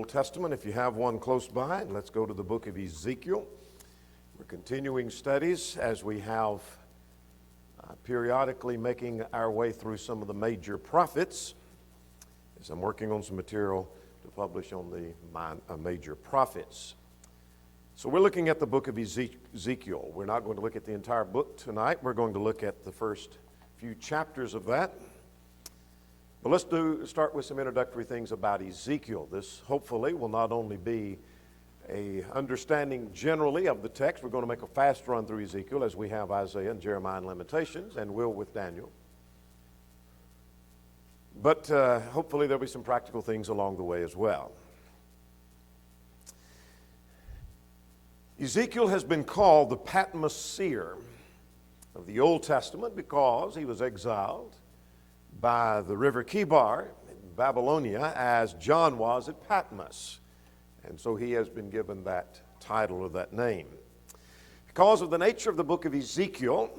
Old Testament, if you have one close by, and let's go to the book of Ezekiel. We're continuing studies as we have periodically making our way through some of the major prophets, as I'm working on some material to publish on the major prophets. So we're looking at the book of Ezekiel. We're not going to look at the entire book tonight. We're going to look at the first few chapters of that. But let's start with some introductory things about Ezekiel. This hopefully will not only be a understanding generally of the text. We're going to make a fast run through Ezekiel as we have Isaiah and Jeremiah and Lamentations, and will with Daniel. But hopefully there'll be some practical things along the way as well. Ezekiel has been called the Patmos seer of the Old Testament because he was exiled by the river Kibar in Babylonia as John was at Patmos. And so he has been given that title or that name. Because of the nature of the book of Ezekiel,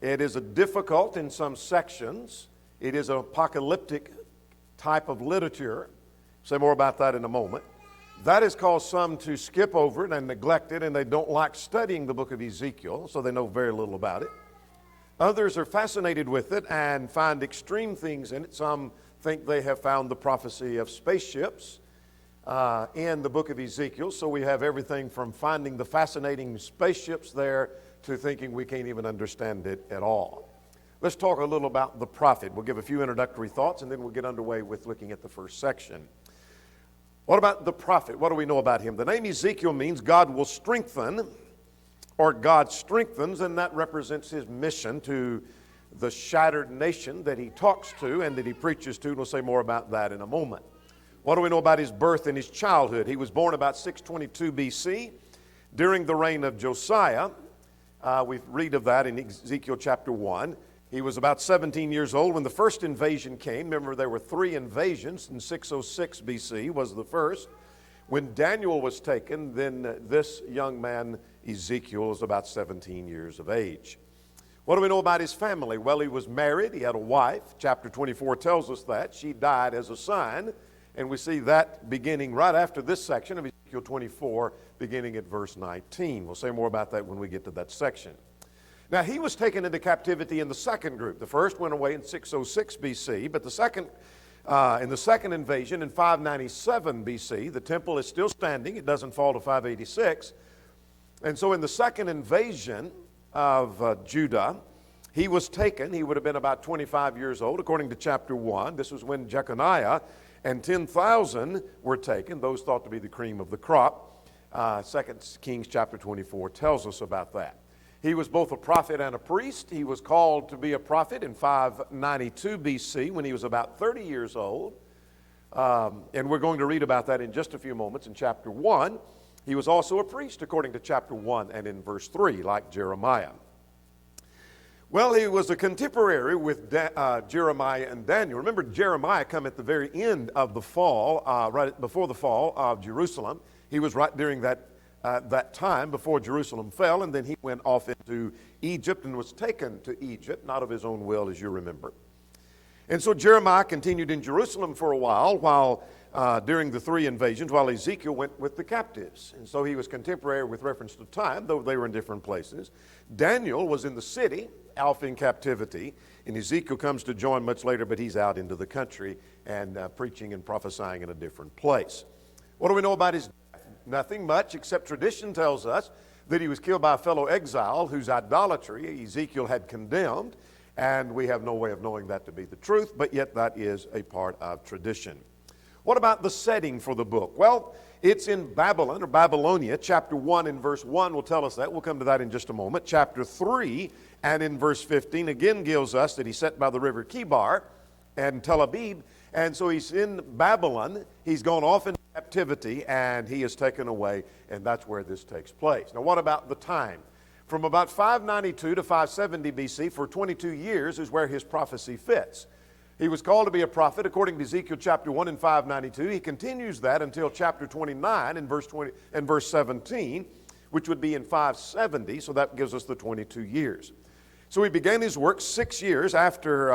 it is a difficult in some sections. It is an apocalyptic type of literature. Say more about that in a moment. That has caused some to skip over it and neglect it, and they don't like studying the book of Ezekiel, so they know very little about it. Others are fascinated with it and find extreme things in it. Some think they have found the prophecy of spaceships in the book of Ezekiel. So we have everything from finding the fascinating spaceships there to thinking we can't even understand it at all. Let's talk a little about the prophet. We'll give a few introductory thoughts and then we'll get underway with looking at the first section. What about the prophet? What do we know about him? The name Ezekiel means God will strengthen, or God strengthens, and that represents his mission to the shattered nation that he talks to and that he preaches to. And we'll say more about that in a moment. What do we know about his birth and his childhood? He was born about 622 BC during the reign of Josiah. We read of that in Ezekiel chapter 1. He was about 17 years old when the first invasion came. Remember, there were 3 invasions, and 606 BC was the first. When Daniel was taken, then this young man, Ezekiel, was about 17 years of age. What do we know about his family? Well, he was married. He had a wife. Chapter 24 tells us that. She died as a sign. And we see that beginning right after this section of Ezekiel 24, beginning at verse 19. We'll say more about that when we get to that section. Now, he was taken into captivity in the second group. The first went away in 606 BC, but the second in the second invasion in 597 BC, the temple is still standing. It doesn't fall to 586. And so in the second invasion of Judah, he was taken. He would have been about 25 years old, according to chapter 1. This was when Jeconiah and 10,000 were taken, those thought to be the cream of the crop. 2 Kings chapter 24 tells us about that. He was both a prophet and a priest. He was called to be a prophet in 592 BC when he was about 30 years old. And we're going to read about that in just a few moments in chapter 1. He was also a priest according to chapter 1 and in verse 3, like Jeremiah. Well, he was a contemporary with Jeremiah and Daniel. Remember, Jeremiah come at the very end of the fall, right before the fall of Jerusalem. He was right during that time before Jerusalem fell, and then he went off into Egypt and was taken to Egypt, not of his own will, as you remember. And so Jeremiah continued in Jerusalem for a while during the 3 invasions, while Ezekiel went with the captives. And so he was contemporary with reference to time, though they were in different places. Daniel was in the city, off in captivity, and Ezekiel comes to join much later, but he's out into the country and preaching and prophesying in a different place. What do we know about his death? Nothing much, except tradition tells us that he was killed by a fellow exile whose idolatry Ezekiel had condemned, and we have no way of knowing that to be the truth, but yet that is a part of tradition. What about the setting for the book? Well, it's in Babylon or Babylonia. Chapter 1 and verse 1 will tell us that. We'll come to that in just a moment. Chapter 3 and in verse 15 again gives us that he's set by the river Kibar and Tel Aviv. And so he's in Babylon. He's gone off into captivity and he is taken away, and that's where this takes place. Now, what about the time? From about 592 to 570 BC, for 22 years is where his prophecy fits. He was called to be a prophet according to Ezekiel chapter 1 and 592. He continues that until chapter 29 and verse 17, which would be in 570, so that gives us the 22 years. So he began his work 6 years after,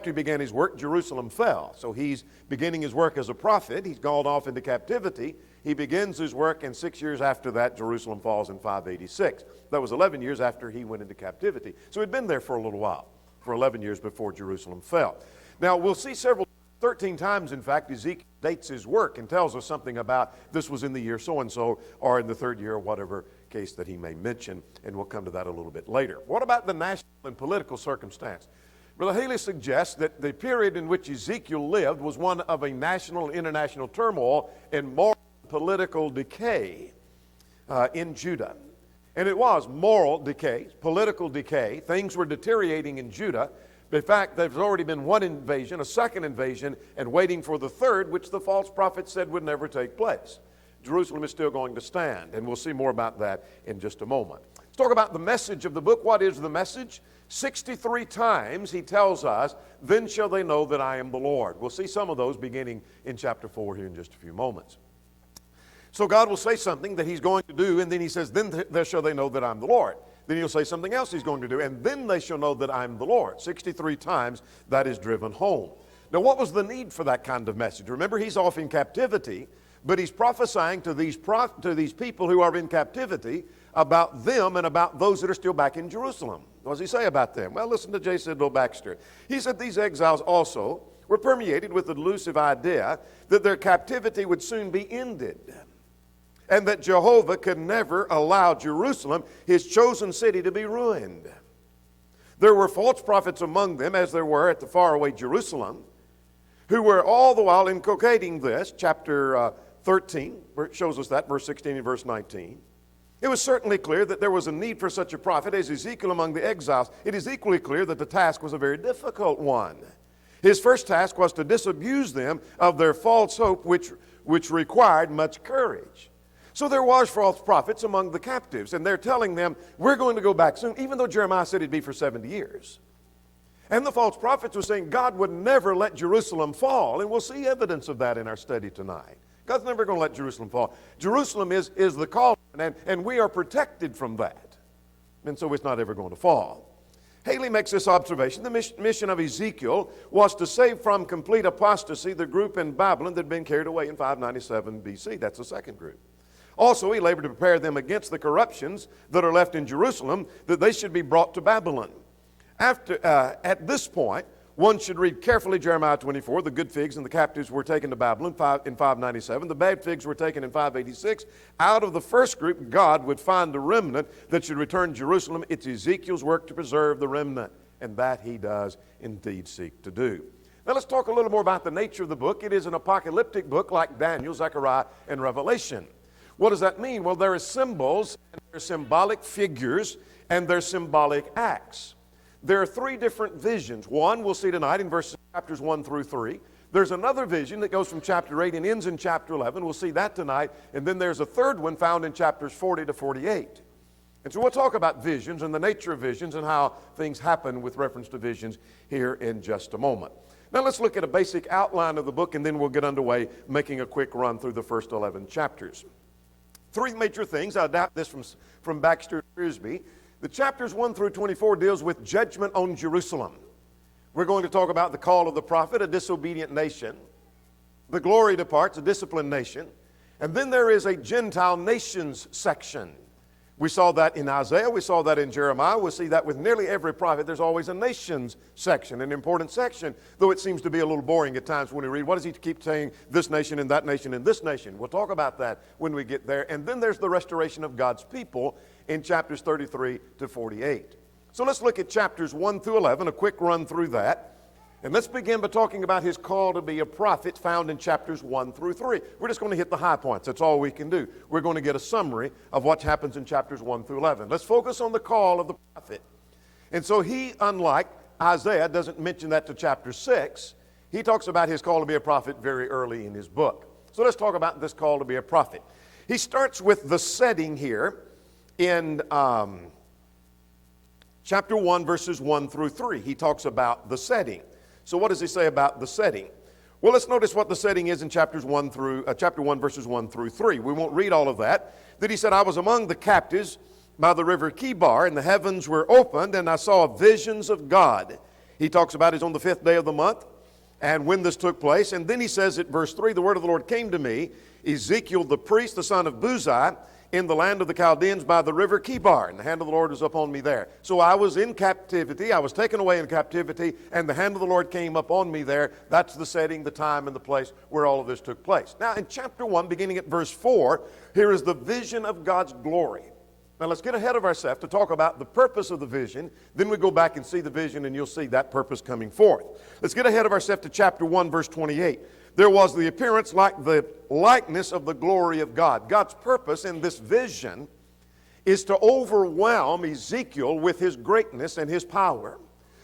he began his work, Jerusalem fell. So he's beginning his work as a prophet. He's gone off into captivity. He begins his work, and 6 years after that, Jerusalem falls in 586. That was 11 years after he went into captivity. So he'd been there for a little while, for 11 years before Jerusalem fell. Now, we'll see 13 times, in fact, Ezekiel dates his work and tells us something about this was in the year so-and-so or in the third year or whatever case that he may mention, and we'll come to that a little bit later. What about the national and political circumstance? Brother Haley suggests that the period in which Ezekiel lived was one of a national and international turmoil and moral and political decay in Judah. And it was moral decay, political decay. Things were deteriorating in Judah. In fact, there's already been one invasion, a second invasion, and waiting for the third, which the false prophet said would never take place. Jerusalem is still going to stand, and we'll see more about that in just a moment. Let's talk about the message of the book. What is the message? 63 times he tells us, then shall they know that I am the Lord. We'll see some of those beginning in chapter 4 here in just a few moments. So God will say something that he's going to do, and then he says, then there shall they know that I'm the Lord. Then he'll say something else he's going to do, and then they shall know that I'm the Lord. 63 times that is driven home. Now, what was the need for that kind of message? Remember, he's off in captivity, but he's prophesying to these people who are in captivity about them and about those that are still back in Jerusalem. What does he say about them? Well, listen to J. Sidlow Baxter. He said these exiles also were permeated with the delusive idea that their captivity would soon be ended, and that Jehovah could never allow Jerusalem, his chosen city, to be ruined. There were false prophets among them, as there were at the faraway Jerusalem, who were all the while inculcating this, chapter 13, where it shows us that, verse 16 and verse 19. It was certainly clear that there was a need for such a prophet as Ezekiel among the exiles. It is equally clear that the task was a very difficult one. His first task was to disabuse them of their false hope, which required much courage. So there was false prophets among the captives, and they're telling them, we're going to go back soon, even though Jeremiah said it'd be for 70 years. And the false prophets were saying God would never let Jerusalem fall, and we'll see evidence of that in our study tonight. God's never going to let Jerusalem fall. Jerusalem is the cauldron, and we are protected from that. And so it's not ever going to fall. Haley makes this observation. The mission of Ezekiel was to save from complete apostasy the group in Babylon that had been carried away in 597 BC. That's the second group. Also, he labored to prepare them against the corruptions that are left in Jerusalem, that they should be brought to Babylon. At this point, one should read carefully Jeremiah 24. The good figs and the captives were taken to Babylon in 597. The bad figs were taken in 586. Out of the first group, God would find a remnant that should return to Jerusalem. It's Ezekiel's work to preserve the remnant, and that he does indeed seek to do. Now let's talk a little more about the nature of the book. It is an apocalyptic book like Daniel, Zechariah, and Revelation. What does that mean? Well, there are symbols, and there are symbolic figures, and there are symbolic acts. There are three different visions. One we'll see tonight in chapters 1 through 3. There's another vision that goes from chapter 8 and ends in chapter 11. We'll see that tonight. And then there's a third one found in chapters 40 to 48. And so we'll talk about visions and the nature of visions and how things happen with reference to visions here in just a moment. Now let's look at a basic outline of the book, and then we'll get underway making a quick run through the first 11 chapters. Three major things. I adapt this from Baxter and Frisbee. The chapters 1 through 24 deals with judgment on Jerusalem. We're going to talk about the call of the prophet, a disobedient nation. The glory departs, a disciplined nation. And then there is a Gentile nations section. We saw that in Isaiah. We saw that in Jeremiah. We'll see that with nearly every prophet. There's always a nations section, an important section, though it seems to be a little boring at times when we read. What does he keep saying? This nation and that nation and this nation. We'll talk about that when we get there. And then there's the restoration of God's people in chapters 33 to 48. So let's look at chapters 1 through 11, a quick run through that. And let's begin by talking about his call to be a prophet found in chapters 1 through 3. We're just going to hit the high points. That's all we can do. We're going to get a summary of what happens in chapters 1 through 11. Let's focus on the call of the prophet. And so he, unlike Isaiah, doesn't mention that to chapter 6. He talks about his call to be a prophet very early in his book. So let's talk about this call to be a prophet. He starts with the setting here in chapter 1, verses 1 through 3. He talks about the setting. So what does he say about the setting? Well, let's notice what the setting is in chapter 1, verses 1 through 3. We won't read all of that. That he said, I was among the captives by the river Kibar, and the heavens were opened, and I saw visions of God. He talks about it on the 5th day of the month, and when this took place. And then he says at verse 3, the word of the Lord came to me, Ezekiel the priest, the son of Buzi, in the land of the Chaldeans by the river Kibar, and the hand of the Lord was upon me there. So I was in captivity, I was taken away in captivity, and the hand of the Lord came upon me there. That's the setting, the time, and the place where all of this took place. Now in chapter 1, beginning at verse 4, here is the vision of God's glory. Now let's get ahead of ourselves to talk about the purpose of the vision. Then we go back and see the vision, and you'll see that purpose coming forth. Let's get ahead of ourselves to chapter 1, verse 28. There was the appearance like the likeness of the glory of God. God's purpose in this vision is to overwhelm Ezekiel with his greatness and his power.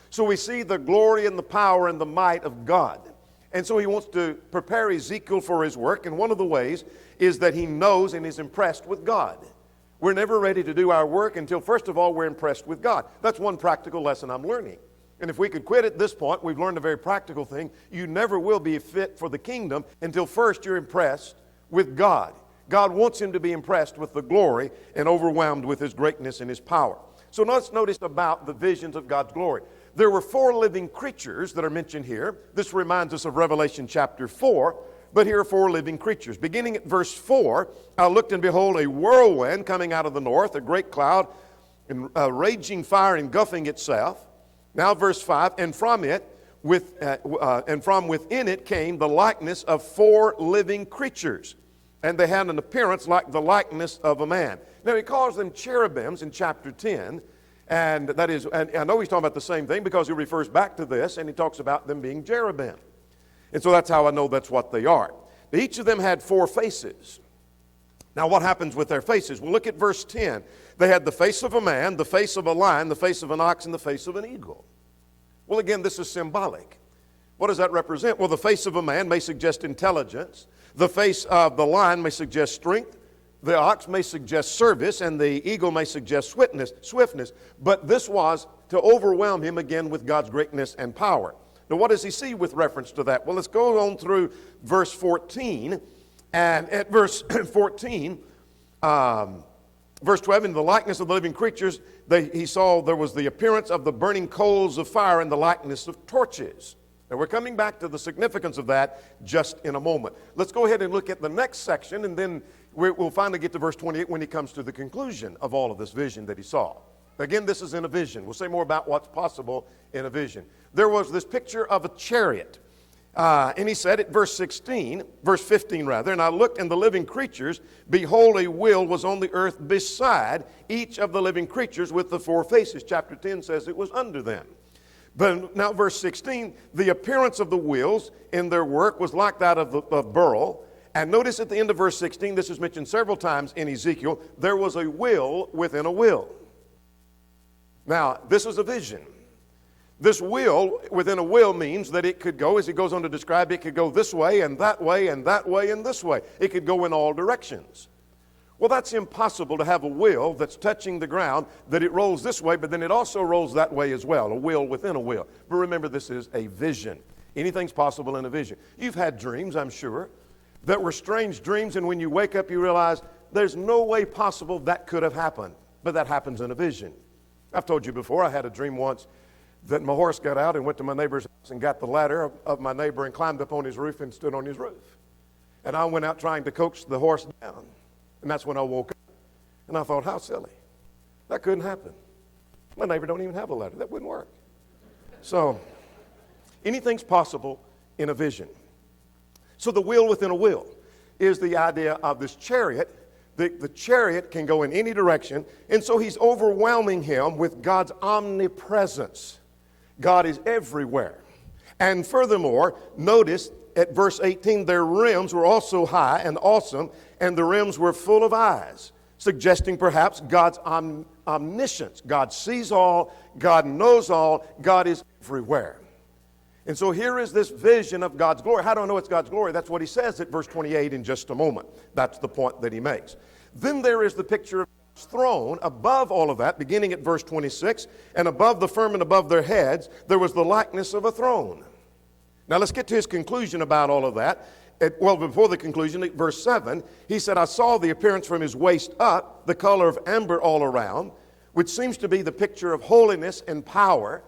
So we see the glory and the power and the might of God. And so he wants to prepare Ezekiel for his work, and one of the ways is that he knows and is impressed with God. We're never ready to do our work until, first of all, we're impressed with God. That's one practical lesson I'm learning. And if we could quit at this point, we've learned a very practical thing. You never will be fit for the kingdom until first you're impressed with God. God wants him to be impressed with the glory and overwhelmed with his greatness and his power. So let's notice about the visions of God's glory. There were 4 living creatures that are mentioned here. This reminds us of Revelation chapter 4. But here are 4 living creatures. Beginning at verse 4, I looked and behold a whirlwind coming out of the north, a great cloud, and raging fire engulfing itself. Now verse 5, and from within it came the likeness of 4 living creatures, and they had an appearance like the likeness of a man. Now he calls them cherubims in chapter 10, and that is, and I know he's talking about the same thing because he refers back to this, and he talks about them being cherubim. And so that's how I know that's what they are. Each of them had 4 faces. Now what happens with their faces? Well, look at verse 10. They had the face of a man, the face of a lion, the face of an ox, and the face of an eagle. Well, again, this is symbolic. What does that represent? Well, the face of a man may suggest intelligence. The face of the lion may suggest strength. The ox may suggest service, and the eagle may suggest swiftness. But this was to overwhelm him again with God's greatness and power. Now, what does he see with reference to that? Well, let's go on through verse 14. And at verse 14, verse 12, in the likeness of the living creatures, he saw there was the appearance of the burning coals of fire and the likeness of torches. Now, we're coming back to the significance of that just in a moment. Let's go ahead and look at the next section, and then we'll finally get to verse 28 when he comes to the conclusion of all of this vision that he saw. Again, this is in a vision. We'll say more about what's possible in a vision. There was this picture of a chariot. And he said at verse 15, and I looked, and the living creatures, behold, a wheel was on the earth beside each of the living creatures with the 4 faces. Chapter 10 says it was under them. But now verse 16, the appearance of the wheels in their work was like that of beryl. And notice at the end of verse 16, this is mentioned several times in Ezekiel, there was a wheel within a wheel. Now, this is a vision. This wheel within a wheel means that it could go, as he goes on to describe, it could go this way and that way and that way and this way. It could go in all directions. Well, that's impossible to have a wheel that's touching the ground, that it rolls this way, but then it also rolls that way as well, a wheel within a wheel. But remember, this is a vision. Anything's possible in a vision. You've had dreams, I'm sure, that were strange dreams, and when you wake up, you realize there's no way possible that could have happened. But that happens in a vision. I've told you before, I had a dream once that my horse got out and went to my neighbor's house and got the ladder of my neighbor and climbed up on his roof and stood on his roof. And I went out trying to coax the horse down. And that's when I woke up. And I thought, how silly. That couldn't happen. My neighbor don't even have a ladder. That wouldn't work. So, anything's possible in a vision. So the wheel within a wheel is the idea of this chariot. The chariot can go in any direction, and so he's overwhelming him with God's omnipresence. God is everywhere. And furthermore, notice at verse 18, their rims were also high and awesome, and the rims were full of eyes, suggesting perhaps God's omniscience. God sees all, God knows all, God is everywhere. And so here is this vision of God's glory. How do I know it's God's glory? That's what he says at verse 28 in just a moment. That's the point that he makes. Then there is the picture of God's throne. Above all of that, beginning at verse 26, and above the firmament above their heads, there was the likeness of a throne. Now let's get to his conclusion about all of that. before the conclusion, at verse 7, he said, I saw the appearance from his waist up, the color of amber all around, which seems to be the picture of holiness and power.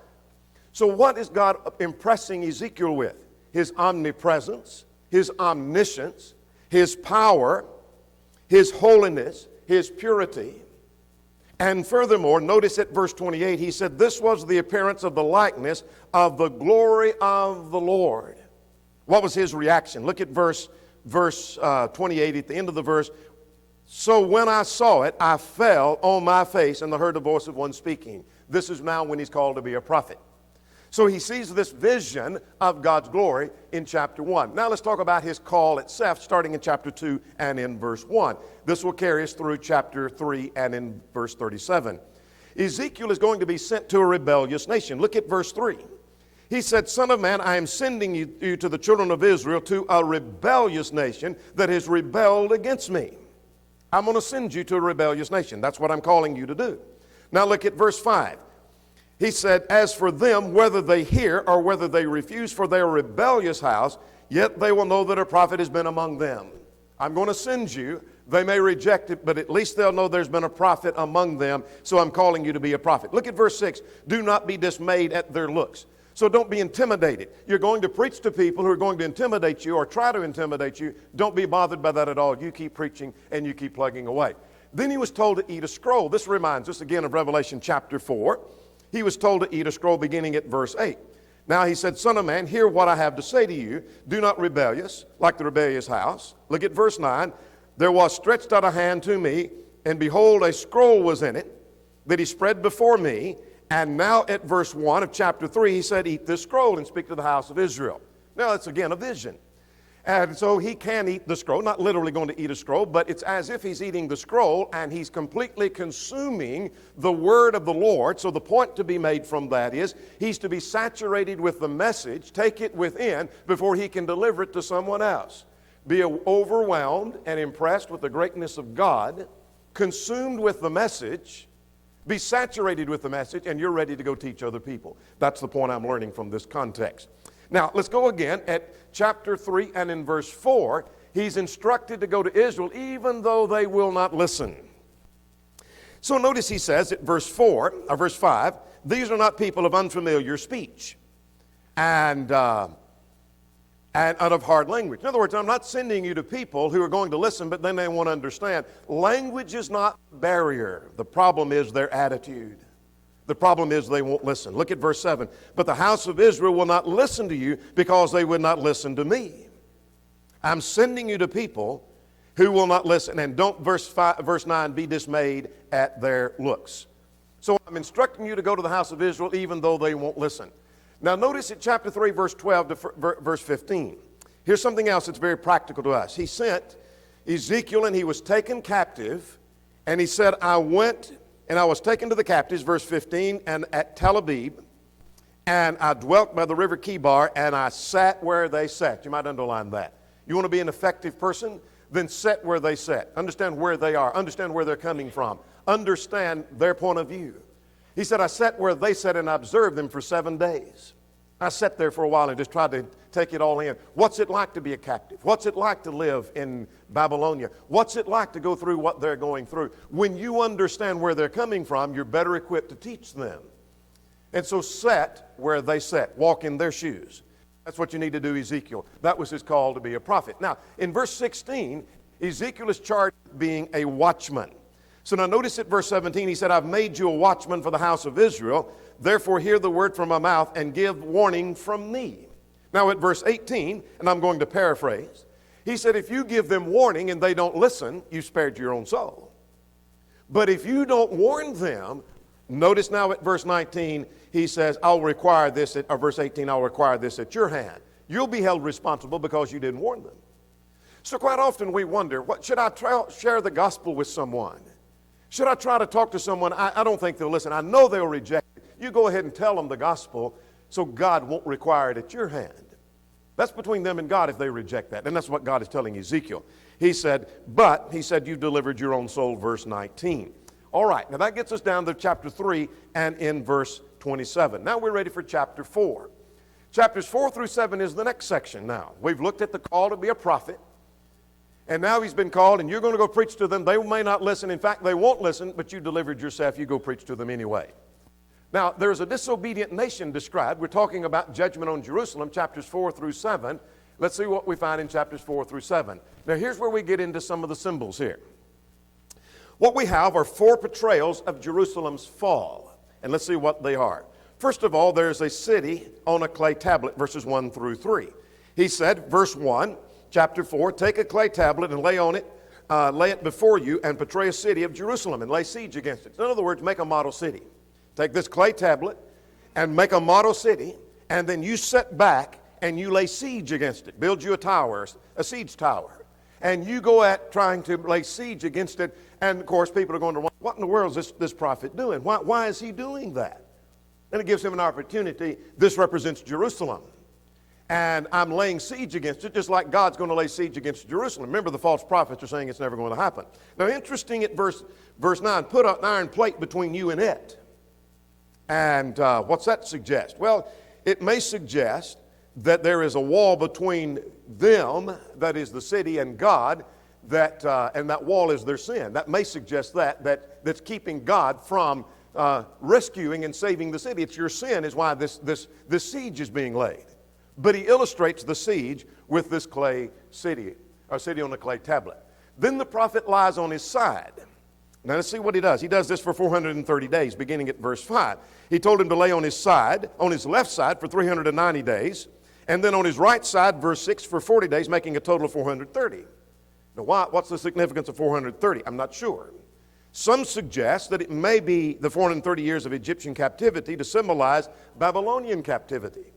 So what is God impressing Ezekiel with? His omnipresence, his omniscience, his power, his holiness, his purity. And furthermore, notice at verse 28, he said, this was the appearance of the likeness of the glory of the Lord. What was his reaction? Look at verse 28 at the end of the verse. So when I saw it, I fell on my face and I heard the voice of one speaking. This is now when he's called to be a prophet. So he sees this vision of God's glory in chapter 1. Now let's talk about his call itself, starting in chapter 2 and in verse 1. This will carry us through chapter 3 and in verse 37. Ezekiel is going to be sent to a rebellious nation. Look at verse 3. He said, Son of man, I am sending you to the children of Israel, to a rebellious nation that has rebelled against me. I'm going to send you to a rebellious nation. That's what I'm calling you to do. Now look at verse 5. He said, as for them, whether they hear or whether they refuse, for their rebellious house, yet they will know that a prophet has been among them. I'm going to send you. They may reject it, but at least they'll know there's been a prophet among them, so I'm calling you to be a prophet. Look at verse 6. Do not be dismayed at their looks. So don't be intimidated. You're going to preach to people who are going to intimidate you or try to intimidate you. Don't be bothered by that at all. You keep preaching and you keep plugging away. Then he was told to eat a scroll. This reminds us again of Revelation chapter 4. He was told to eat a scroll beginning at verse 8. Now he said, Son of man, hear what I have to say to you. Do not rebellious, like the rebellious house. Look at verse 9. There was stretched out a hand to me, and behold, a scroll was in it that he spread before me. And now at verse 1 of chapter 3, he said, eat this scroll and speak to the house of Israel. Now it's again a vision. And so he can eat the scroll, not literally going to eat a scroll, but it's as if he's eating the scroll and he's completely consuming the word of the Lord. So the point to be made from that is he's to be saturated with the message, take it within before he can deliver it to someone else. Be overwhelmed and impressed with the greatness of God, consumed with the message, be saturated with the message, and you're ready to go teach other people. That's the point I'm learning from this context. Now, let's go again at chapter 3 and in verse 4. He's instructed to go to Israel even though they will not listen. So notice he says at verse 5, these are not people of unfamiliar speech and of hard language. In other words, I'm not sending you to people who are going to listen, but then they won't understand. Language is not a barrier. The problem is their attitude. The problem is they won't listen. Look at verse 7. But the house of Israel will not listen to you because they would not listen to me. I'm sending you to people who will not listen. And don't, verse 9, be dismayed at their looks. So I'm instructing you to go to the house of Israel even though they won't listen. Now notice at chapter 3, verse 12 to verse 15. Here's something else that's very practical to us. He sent Ezekiel and he was taken captive. And he said, I went and I was taken to the captives, verse 15, and at Tel Aviv, and I dwelt by the river Kibar, and I sat where they sat. You might underline that. You want to be an effective person? Then sit where they sat. Understand where they are. Understand where they're coming from. Understand their point of view. He said, I sat where they sat and I observed them for 7 days. I sat there for a while and just tried to take it all in. What's it like to be a captive? What's it like to live in Babylonia? What's it like to go through what they're going through? When you understand where they're coming from, you're better equipped to teach them. And so sat where they sat. Walk in their shoes. That's what you need to do, Ezekiel. That was his call to be a prophet. Now, in verse 16, Ezekiel is charged with being a watchman. So now notice at verse 17, he said, I've made you a watchman for the house of Israel. Therefore hear the word from my mouth and give warning from me. Now at verse 18, and I'm going to paraphrase, he said, if you give them warning and they don't listen, you spared your own soul. But if you don't warn them, notice now at verse 19, he says, I'll require this, or verse 18, I'll require this at your hand. You'll be held responsible because you didn't warn them. So quite often we wonder, should I share the gospel with someone? Should I try to talk to someone? I don't think they'll listen. I know they'll reject it. You go ahead and tell them the gospel so God won't require it at your hand. That's between them and God if they reject that. And that's what God is telling Ezekiel. He said, you've delivered your own soul, verse 19. All right, now that gets us down to chapter 3 and in verse 27. Now we're ready for chapter 4. Chapters 4 through 7 is the next section now. We've looked at the call to be a prophet. And now he's been called, and you're going to go preach to them. They may not listen. In fact, they won't listen, but you delivered yourself. You go preach to them anyway. Now, there's a disobedient nation described. We're talking about judgment on Jerusalem, chapters 4 through 7. Let's see what we find in chapters 4 through 7. Now, here's where we get into some of the symbols here. What we have are 4 portrayals of Jerusalem's fall. And let's see what they are. First of all, there's a city on a clay tablet, verses 1 through 3. He said, verse 1, chapter 4, take a clay tablet and lay it before you and portray a city of Jerusalem and lay siege against it. In other words, make a model city. Take this clay tablet and make a model city, and then you sit back and you lay siege against it. Build you a tower, a siege tower. And you go at trying to lay siege against it. And, of course, people are going to wonder, what in the world is this prophet doing? Why is he doing that? And it gives him an opportunity. This represents Jerusalem. And I'm laying siege against it, just like God's going to lay siege against Jerusalem. Remember, the false prophets are saying it's never going to happen. Now, interesting at verse 9, put an iron plate between you and it. And what's that suggest? Well, it may suggest that there is a wall between them, that is the city, and God, and that wall is their sin. That may suggest that's keeping God from rescuing and saving the city. It's your sin is why this siege is being laid. But he illustrates the siege with this clay city, or city on a clay tablet. Then the prophet lies on his side. Now let's see what he does. He does this for 430 days, beginning at verse 5. He told him to lay on his side, on his left side for 390 days, and then on his right side, verse 6, for 40 days, making a total of 430. Now what's the significance of 430? I'm not sure. Some suggest that it may be the 430 years of Egyptian captivity to symbolize Babylonian captivity.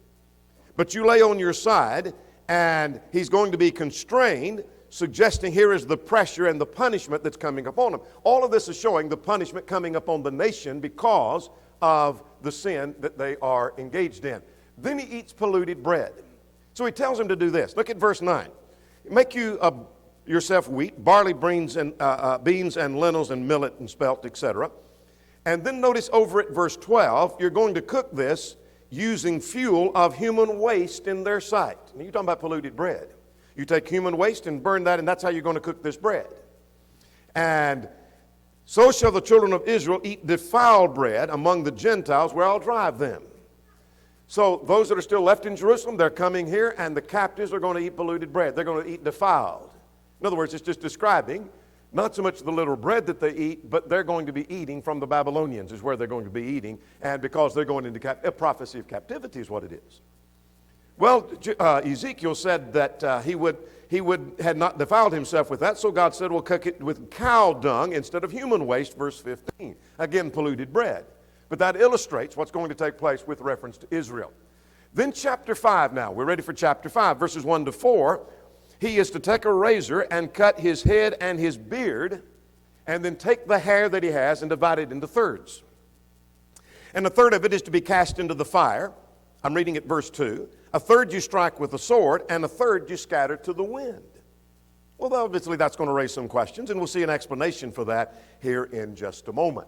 But you lay on your side, and he's going to be constrained, suggesting here is the pressure and the punishment that's coming upon him. All of this is showing the punishment coming upon the nation because of the sin that they are engaged in. Then he eats polluted bread. So he tells him to do this. Look at verse 9. Make you yourself wheat, barley, beans, and lentils, and millet, and spelt, etc. And then notice over at verse 12, you're going to cook this using fuel of human waste in their sight. Now, you're talking about polluted bread. You take human waste and burn that, and that's how you're going to cook this bread. And so shall the children of Israel eat defiled bread among the Gentiles where I'll drive them. So those that are still left in Jerusalem, they're coming here, and the captives are going to eat polluted bread. They're going to eat defiled. In other words, it's just describing not so much the literal bread that they eat, but they're going to be eating from the Babylonians is where they're going to be eating. And because they're going into a prophecy of captivity is what it is. Well, Ezekiel said that he had not defiled himself with that, so God said, well, cook it with cow dung instead of human waste, verse 15. Again, polluted bread. But that illustrates what's going to take place with reference to Israel. Then chapter 5 now. We're ready for chapter 5, verses 1 to 4. He is to take a razor and cut his head and his beard, and then take the hair that he has and divide it into thirds. And a third of it is to be cast into the fire. I'm reading at verse 2. A third you strike with a sword, and a third you scatter to the wind. Well, obviously that's going to raise some questions, and we'll see an explanation for that here in just a moment.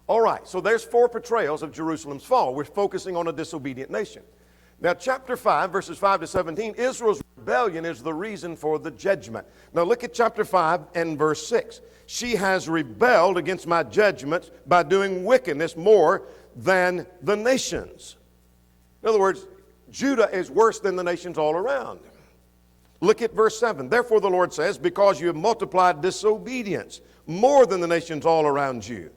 All right, so there's 4 portrayals of Jerusalem's fall. We're focusing on a disobedient nation. Now, chapter 5, verses 5 to 17, Israel's rebellion is the reason for the judgment. Now, look at chapter 5 and verse 6. She has rebelled against my judgments by doing wickedness more than the nations. In other words, Judah is worse than the nations all around. Look at verse 7. Therefore, the Lord says, because you have multiplied disobedience more than the nations all around you,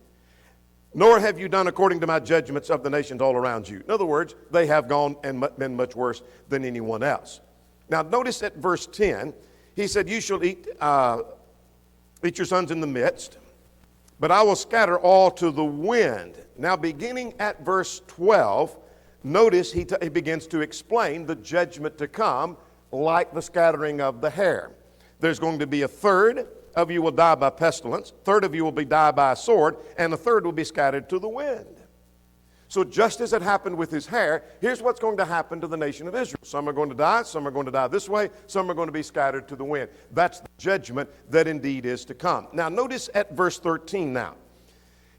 nor have you done according to my judgments of the nations all around you. In other words, they have gone and been much worse than anyone else. Now, notice at verse 10, he said, you shall eat your sons in the midst, but I will scatter all to the wind. Now, beginning at verse 12, notice he begins to explain the judgment to come like the scattering of the hair. There's going to be a third of you will die by pestilence, a third of you will be die by a sword, and a third will be scattered to the wind. So just as it happened with his hair, here's what's going to happen to the nation of Israel. Some are going to die, some are going to die this way, some are going to be scattered to the wind. That's the judgment that indeed is to come. Now notice at verse 13 now.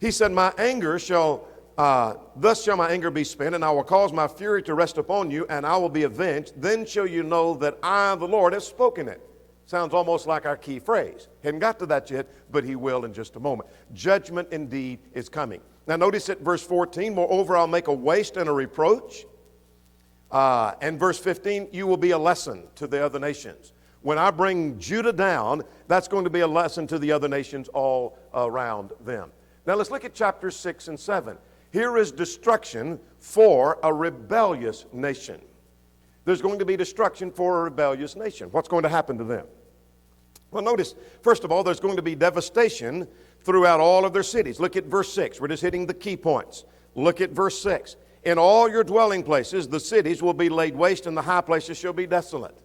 He said, my anger shall Thus shall my anger be spent, and I will cause my fury to rest upon you, and I will be avenged. Then shall you know that I, the Lord, have spoken it. Sounds almost like our key phrase. Hadn't got to that yet, but he will in just a moment. Judgment indeed is coming. Now notice at verse 14, moreover, I'll make a waste and a reproach. And verse 15, you will be a lesson to the other nations. When I bring Judah down, that's going to be a lesson to the other nations all around them. Now let's look at chapters 6 and 7. Here is destruction for a rebellious nation. There's going to be destruction for a rebellious nation. What's going to happen to them? Well, notice, first of all, there's going to be devastation throughout all of their cities. Look at verse 6. We're just hitting the key points. Look at verse 6. In all your dwelling places, the cities will be laid waste, and the high places shall be desolate.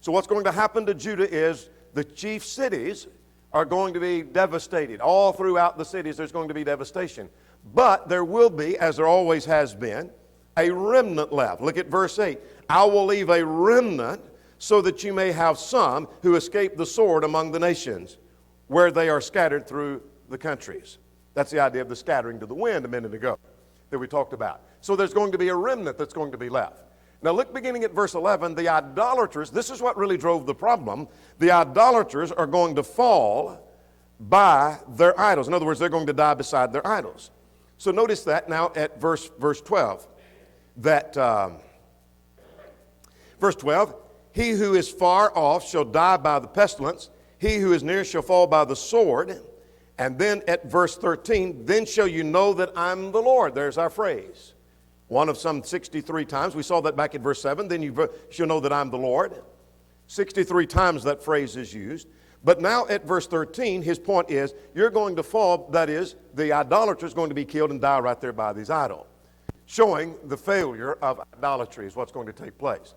So what's going to happen to Judah is the chief cities are going to be devastated. All throughout the cities, there's going to be devastation. But there will be, as there always has been, a remnant left. Look at verse 8. I will leave a remnant so that you may have some who escape the sword among the nations, where they are scattered through the countries. That's the idea of the scattering to the wind a minute ago that we talked about. So there's going to be a remnant that's going to be left. Now look beginning at verse 11, the idolaters, this is what really drove the problem. The idolaters are going to fall by their idols. In other words, they're going to die beside their idols. So notice that now at verse 12. Verse 12, he who is far off shall die by the pestilence. He who is near shall fall by the sword. And then at verse 13, then shall you know that I'm the Lord. There's our phrase. One of some 63 times. We saw that back at verse 7. Then you shall know that I'm the Lord. 63 times that phrase is used. But now at verse 13, his point is, you're going to fall, that is, the idolater is going to be killed and die right there by these idols. Showing the failure of idolatry is what's going to take place.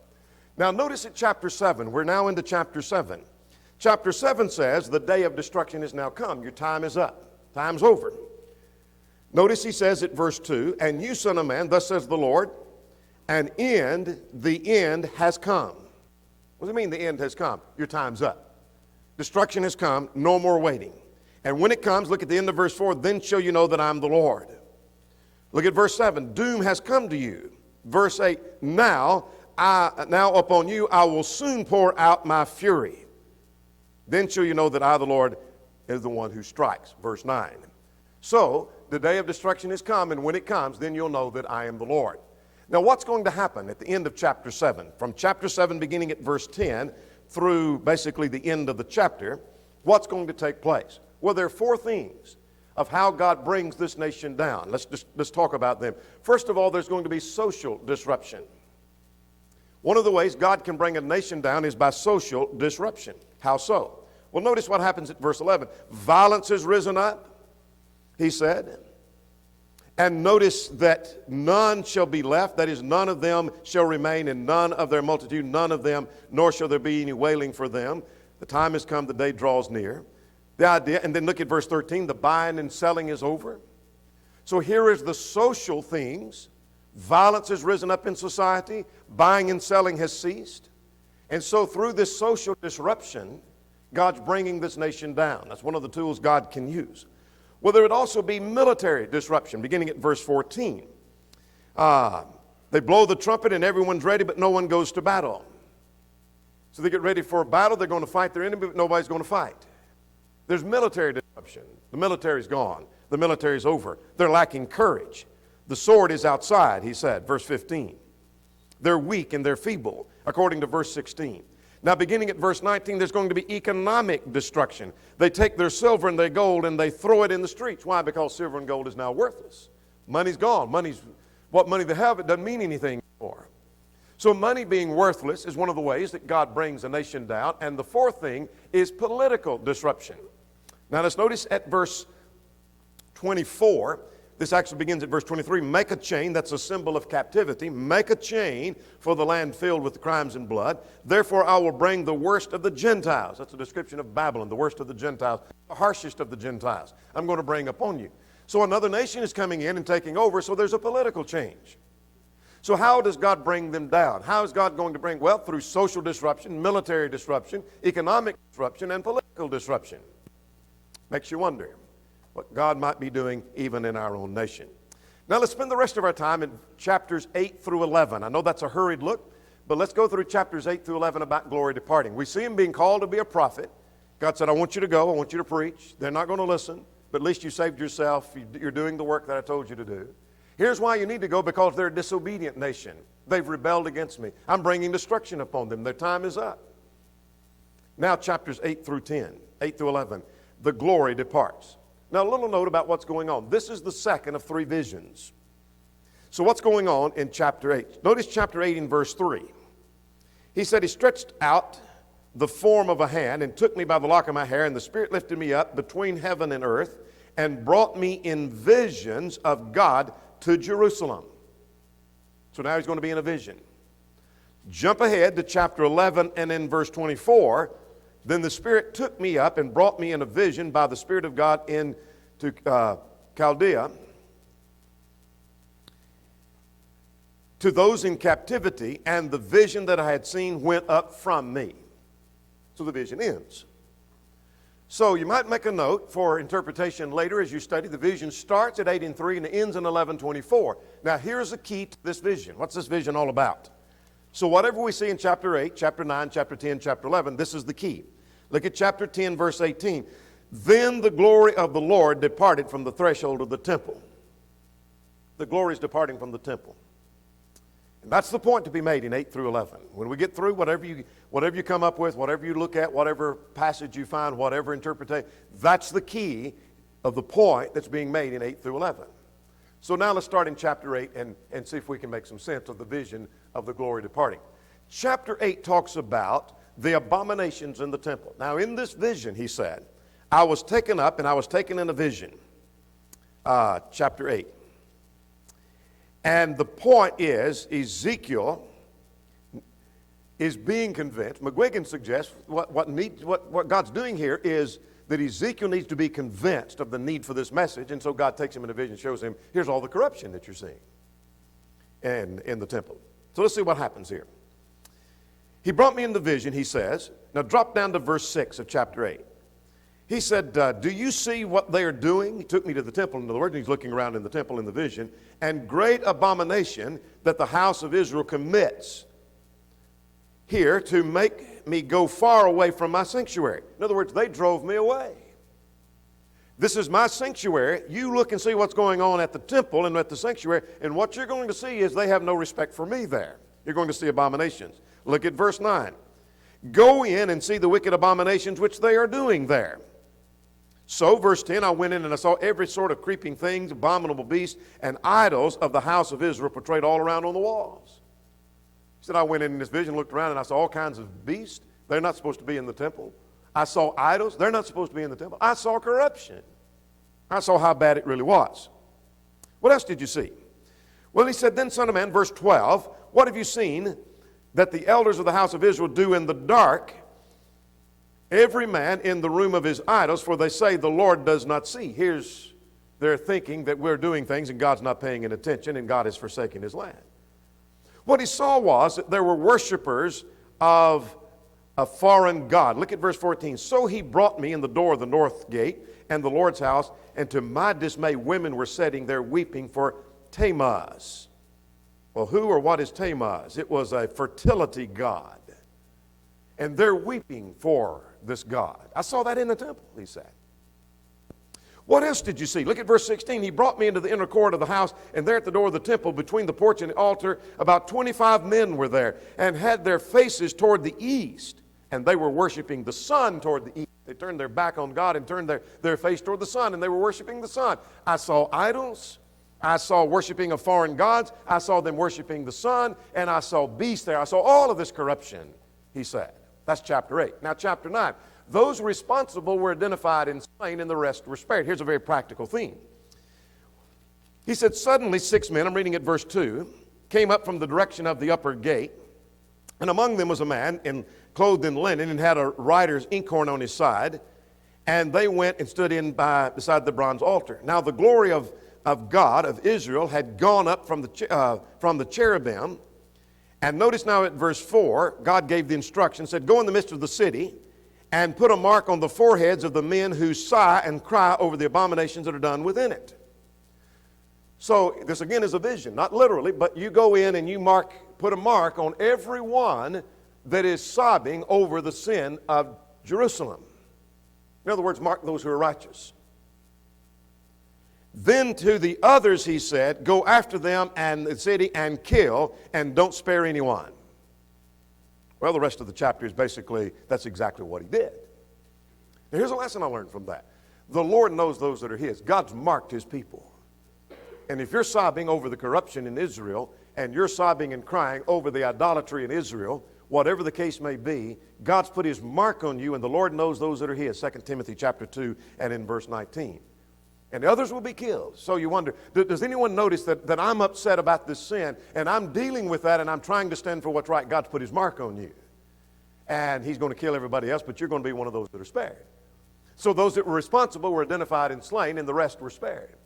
Now notice at chapter 7, we're now into chapter 7. Chapter 7 says, the day of destruction is now come. Your time is up. Time's over. Notice he says at verse 2, and you, son of man, thus says the Lord, the end has come. What does it mean the end has come? Your time's up. Destruction has come, no more waiting. And when it comes, look at the end of verse 4, then shall you know that I'm the Lord. Look at verse 7, doom has come to you. Verse 8, now upon you I will soon pour out my fury. Then shall you know that I, the Lord, is the one who strikes. Verse 9. So, the day of destruction has come, and when it comes, then you'll know that I am the Lord. Now, what's going to happen at the end of chapter 7? From chapter 7, beginning at verse 10, through basically the end of the chapter, what's going to take place? Well, there are four things of how God brings this nation down. Let's talk about them. First of all, there's going to be social disruption. One of the ways God can bring a nation down is by social disruption. How so? Well, notice what happens at verse 11. Violence has risen up, he said. And notice that none shall be left, that is, none of them shall remain, and none of their multitude, none of them, nor shall there be any wailing for them. The time has come, the day draws near. The idea, and then look at verse 13, the buying and selling is over. So here is the social things. Violence has risen up in society, buying and selling has ceased. And so through this social disruption, God's bringing this nation down. That's one of the tools God can use. Well, there would also be military disruption, beginning at verse 14. They blow the trumpet and everyone's ready, but no one goes to battle. So they get ready for a battle. They're going to fight their enemy, but nobody's going to fight. There's military disruption. The military's gone. The military's over. They're lacking courage. The sword is outside, he said, verse 15. They're weak and they're feeble, according to verse 16. Now, beginning at verse 19, there's going to be economic destruction. They take their silver and their gold and they throw it in the streets. Why? Because silver and gold is now worthless. Money's gone. What money they have, it doesn't mean anything anymore. So money being worthless is one of the ways that God brings a nation down. And the fourth thing is political disruption. Now, let's notice at verse 24, this actually begins at verse 23. Make a chain, that's a symbol of captivity. Make a chain for the land filled with crimes and blood. Therefore I will bring the worst of the Gentiles. That's a description of Babylon, the worst of the Gentiles, the harshest of the Gentiles. I'm going to bring upon you. So another nation is coming in and taking over, so there's a political change. So how does God bring them down? How is God going to bring? Well, through social disruption, military disruption, economic disruption, and political disruption. Makes you wonder what God might be doing even in our own nation. Now let's spend the rest of our time in chapters 8 through 11. I know that's a hurried look, but let's go through chapters 8 through 11 about glory departing. We see him being called to be a prophet. God said, I want you to go. I want you to preach. They're not going to listen, but at least you saved yourself. You're doing the work that I told you to do. Here's why you need to go, because they're a disobedient nation. They've rebelled against me. I'm bringing destruction upon them. Their time is up. Now chapters 8 through 10, 8 through 11, the glory departs. Now a little note about what's going on. This is the second of 3 visions. So what's going on in chapter 8? Notice chapter 8 in verse 3. He said, he stretched out the form of a hand and took me by the lock of my hair, and the Spirit lifted me up between heaven and earth and brought me in visions of God to Jerusalem. So now he's going to be in a vision. Jump ahead to chapter 11 and in verse 24. Then the Spirit took me up and brought me in a vision by the Spirit of God into Chaldea, to those in captivity, and the vision that I had seen went up from me. So the vision ends. So you might make a note for interpretation later as you study. The vision starts at 8 and 3 and ends in 11:24. Now here's the key to this vision. What's this vision all about? So whatever we see in chapter 8, chapter 9, chapter 10, chapter 11, this is the key. Look at chapter 10, verse 18. Then the glory of the Lord departed from the threshold of the temple. The glory is departing from the temple. And that's the point to be made in 8 through 11. When we get through, whatever you come up with, whatever you look at, whatever passage you find, whatever interpretation, that's the key of the point that's being made in 8 through 11. So now let's start in chapter 8 and see if we can make some sense of the vision of the glory departing. Chapter 8 talks about the abominations in the temple. Now in this vision, he said, I was taken up and I was taken in a vision. Chapter 8. And the point is, Ezekiel is being convinced. McGuigan suggests what God's doing here is that Ezekiel needs to be convinced of the need for this message, and so God takes him in a vision and shows him, here's all the corruption that you're seeing in the temple. So let's see what happens here. He brought me in the vision, he says. Now drop down to verse 6 of chapter 8. He said, do you see what they are doing? He took me to the temple, in other words, and he's looking around in the temple in the vision. And great abomination that the house of Israel commits here to make me go far away from my sanctuary. In other words, they drove me away. This is my sanctuary. You look and see what's going on at the temple and at the sanctuary, and what you're going to see is they have no respect for me there. You're going to see abominations. Look at verse 9. Go in and see the wicked abominations which they are doing there. So, verse 10, I went in and I saw every sort of creeping things, abominable beasts, and idols of the house of Israel portrayed all around on the walls. He said, I went in this vision, looked around, and I saw all kinds of beasts. They're not supposed to be in the temple. I saw idols. They're not supposed to be in the temple. I saw corruption. I saw how bad it really was. What else did you see? Well, he said, then, son of man, verse 12, what have you seen that the elders of the house of Israel do in the dark, every man in the room of his idols, for they say the Lord does not see. Here's their thinking that we're doing things and God's not paying any attention and God is forsaking his land. What he saw was that there were worshipers of a foreign god. Look at verse 14. So he brought me in the door of the north gate and the Lord's house, and to my dismay women were sitting there weeping for Tammuz. Well, who or what is Tammuz? It was a fertility god. And they're weeping for this god. I saw that in the temple, he said. What else did you see? Look at verse 16. He brought me into the inner court of the house, and there at the door of the temple, between the porch and the altar, about 25 men were there, and had their faces toward the east. And they were worshiping the sun toward the east. They turned their back on God and turned their face toward the sun, and they were worshiping the sun. I saw idols. I saw worshiping of foreign gods. I saw them worshiping the sun, and I saw beasts there. I saw all of this corruption, he said. That's chapter 8. Now, chapter 9. Those responsible were identified and slain, and the rest were spared. Here's a very practical theme. He said, suddenly 6 men, I'm reading at verse 2, came up from the direction of the upper gate, and among them was a man clothed in linen and had a writer's inkhorn on his side, and they went and stood beside the bronze altar. Now the glory of God, of Israel, had gone up from the cherubim. And notice now at verse 4, God gave the instruction, said, go in the midst of the city and put a mark on the foreheads of the men who sigh and cry over the abominations that are done within it. So this again is a vision, not literally, but you go in and you put a mark on every one that is sobbing over the sin of Jerusalem. In other words, mark those who are righteous. Then to the others he said, go after them and the city and kill, and don't spare anyone. Well, the rest of the chapter is basically, that's exactly what he did. Now here's a lesson I learned from that. The Lord knows those that are his. God's marked his people. And if you're sobbing over the corruption in Israel, and you're sobbing and crying over the idolatry in Israel, whatever the case may be, God's put his mark on you, and the Lord knows those that are his. 2 Timothy chapter 2 and in verse 19. And the others will be killed. So you wonder, does anyone notice that I'm upset about this sin, and I'm dealing with that, and I'm trying to stand for what's right? God's put his mark on you. And he's going to kill everybody else, but you're going to be one of those that are spared. So those that were responsible were identified and slain, and the rest were spared.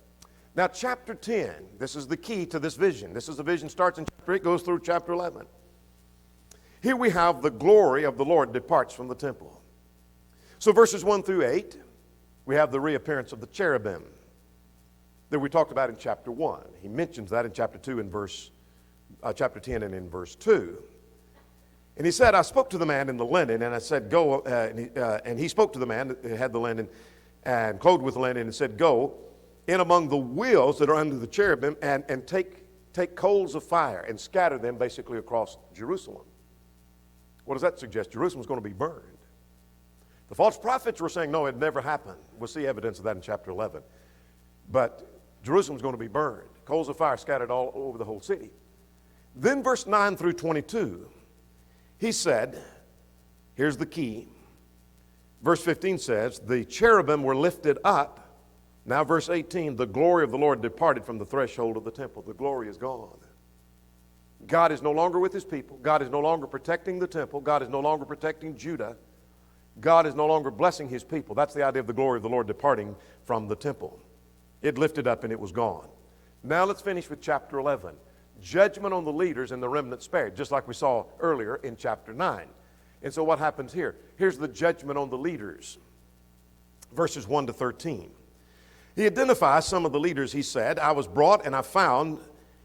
Now, chapter 10, this is the key to this vision. This is the vision, starts in chapter 8, goes through chapter 11. Here we have the glory of the Lord departs from the temple. So verses 1 through 8, we have the reappearance of the cherubim that we talked about in chapter 1. He mentions that in chapter 2 in chapter 10 and in verse 2. And he said, I spoke to the man in the linen, and I said, go, and he spoke to the man that had the linen and clothed with linen, and said, go in among the wheels that are under the cherubim and take coals of fire and scatter them basically across Jerusalem. What does that suggest? Jerusalem's going to be burned. The false prophets were saying, no, it never happened. We'll see evidence of that in chapter 11. But Jerusalem's going to be burned. Coals of fire scattered all over the whole city. Then verse 9 through 22, he said, here's the key. Verse 15 says, the cherubim were lifted up. Now verse 18, the glory of the Lord departed from the threshold of the temple. The glory is gone. God is no longer with his people. God is no longer protecting the temple. God is no longer protecting Judah. God is no longer blessing his people. That's the idea of the glory of the Lord departing from the temple. It lifted up and it was gone. Now let's finish with chapter 11. Judgment on the leaders and the remnant spared, just like we saw earlier in chapter 9. And so what happens here? Here's the judgment on the leaders. Verses 1 to 13. He identifies some of the leaders. He said, I was brought and I found,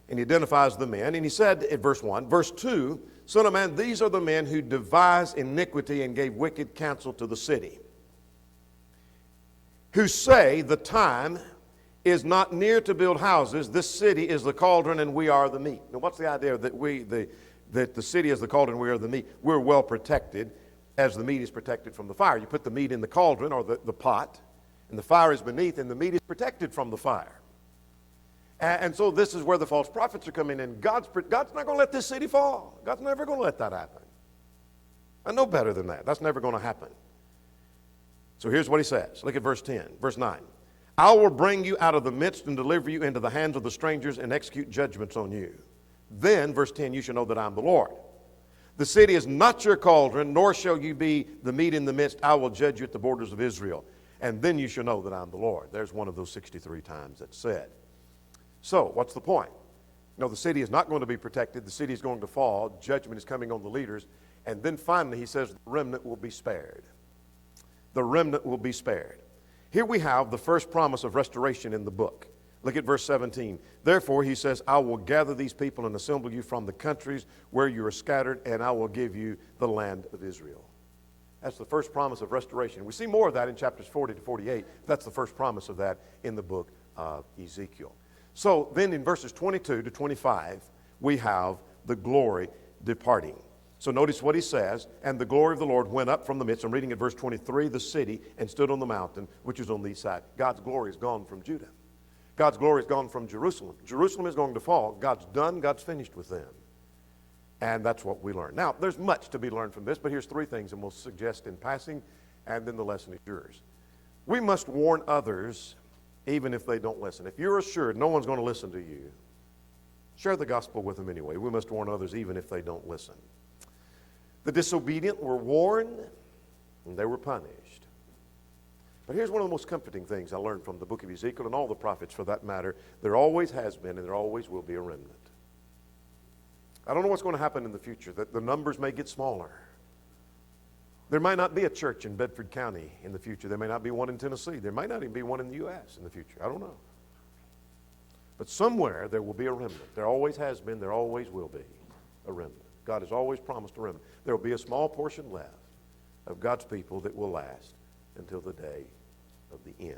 and he identifies the men. And he said in verse 1, verse 2, Son of man, these are the men who devised iniquity and gave wicked counsel to the city, who say the time is not near to build houses. This city is the cauldron and we are the meat. Now what's the idea that that the city is the cauldron and we are the meat? We're well protected as the meat is protected from the fire. You put the meat in the cauldron or the pot, and the fire is beneath, and the meat is protected from the fire. And so this is where the false prophets are coming in. God's not going to let this city fall. God's never going to let that happen. I know better than that. That's never going to happen. So here's what he says. Look at verse 10, verse 9. I will bring you out of the midst and deliver you into the hands of the strangers and execute judgments on you. Then, verse 10, you shall know that I am the Lord. The city is not your cauldron, nor shall you be the meat in the midst. I will judge you at the borders of Israel. And then you shall know that I am the Lord. There's one of those 63 times that's said. So, what's the point? No, the city is not going to be protected. The city is going to fall. Judgment is coming on the leaders. And then finally, he says, the remnant will be spared. The remnant will be spared. Here we have the first promise of restoration in the book. Look at verse 17. Therefore, he says, I will gather these people and assemble you from the countries where you are scattered, and I will give you the land of Israel. That's the first promise of restoration. We see more of that in chapters 40 to 48. That's the first promise of that in the book of Ezekiel. So then in verses 22 to 25, we have the glory departing. So notice what he says, and the glory of the Lord went up from the midst. I'm reading at verse 23, the city, and stood on the mountain, which is on the east side. God's glory is gone from Judah. God's glory is gone from Jerusalem. Jerusalem is going to fall. God's done. God's finished with them. And that's what we learn. Now, there's much to be learned from this, but here's three things, and we'll suggest in passing, and then the lesson is yours. We must warn others even if they don't listen. If you're assured no one's going to listen to you, share the gospel with them anyway. We must warn others even if they don't listen. The disobedient were warned, and they were punished. But here's one of the most comforting things I learned from the book of Ezekiel and all the prophets for that matter. There always has been and there always will be a remnant. I don't know what's going to happen in the future. That the numbers may get smaller. There might not be a church in Bedford County in the future. There may not be one in Tennessee. There might not even be one in the U.S. in the future. I don't know. But somewhere there will be a remnant. There always has been, there always will be a remnant. God has always promised a remnant. There will be a small portion left of God's people that will last until the day of the end.